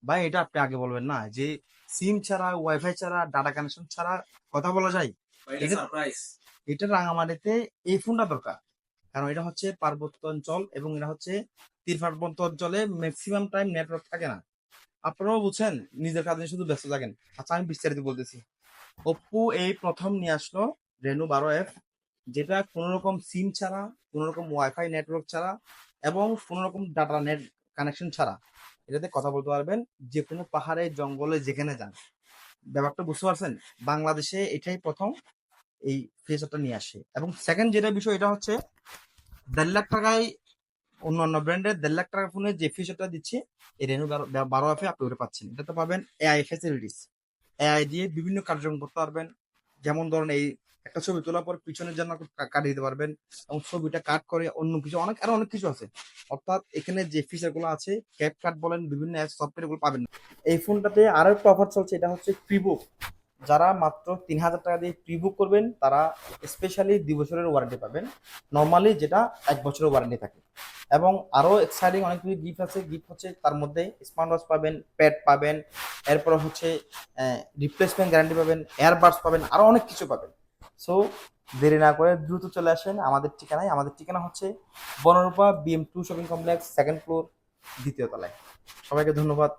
ভাই এটা আপনি আগে বলবেন না যে সিম ছাড়া ওয়াইফাই ছাড়া ডাটা কানেকশন ছাড়া কথা বলা যায়? এটা সারপ্রাইজ। এটা রাঙামাটিতে এই ফোনটা দরকার, কারণ এটা হচ্ছে পার্বত্য অঞ্চল এবং এটা হচ্ছে তীর পার্বত্য অঞ্চলে ম্যাক্সিমাম টাইম নেটওয়ার্ক থাকে না। আপনারাও বুঝছেন, নিজের কাজে শুধু ব্যস্ত থাকেন। আচ্ছা আমি বিস্তারিত বলতেছি। ওপ্পো এই প্রথম নিয়ে আসলো Reno 12F, যেটা কোনো রকম সিম ছাড়া, কোনো রকম ওয়াইফাই নেটওয়ার্ক ছাড়া এবং কোনো রকম ডাটা নেট কানেকশন ছাড়া এটাতে কথা বলতে পারবেন যে কোনো পাহাড়ে জঙ্গলে যেখানে যান। ব্যাপারটা বুঝতে পারছেন? বাংলাদেশে এটাই প্রথম এই ফিচারটা নিয়ে আসে। এবং সেকেন্ড যেটা বিষয়, এটা হচ্ছে 1.5 লাখ টাকায় অন্যান্য ব্র্যান্ডের 1.5 লাখ টাকা ফোনে যে ফিচারটা দিচ্ছে, এই Reno 12F আপনি ওটা পাচ্ছেন। এটাতে পাবেন এআই ফ্যাসিলিটিস। এআই দিয়ে বিভিন্ন কার্যক্রম করতে পারবেন। যেমন ধরেন এই একটা ছবি তোলার পর পিছনের জন্য কাটিয়ে দিতে পারবেন এবং ছবিটা কাট করে অন্য কিছু অনেক আরো অনেক কিছু আছে। অর্থাৎ এখানে যে ফিচার গুলো আছে, ক্যাপ কাট বলেন, বিভিন্ন সফটওয়্যার গুলো পাবেন না। এই ফোনটাতে আরো একটা অফার চলছে, এটা হচ্ছে প্রিবুক। যারা মাত্র 3,000 টাকা দিয়ে প্রিবুক করবেন তারা স্পেশালি 2 বছরের ওয়ারেন্টি পাবেন, নর্মালি যেটা 1 বছরের ওয়ারেন্টি থাকে। এবং আরো এক্সাইটিং অনেক কিছু গিফট আছে। গিফট হচ্ছে তার মধ্যে স্মার্ট ওয়াচ পাবেন, প্যাড পাবেন, এরপর হচ্ছে রিপ্লেসমেন্ট গ্যারান্টি পাবেন, এয়ারবাডস পাবেন, আরো অনেক কিছু পাবেন। সো দেরি না করে দ্রুত চলে আসেন আমাদের ঠিকানায়। আমাদের ঠিকানা হচ্ছে Bonorupa BM2 shopping complex, 2nd floor, 2য় তলায়। সবাইকে ধন্যবাদ।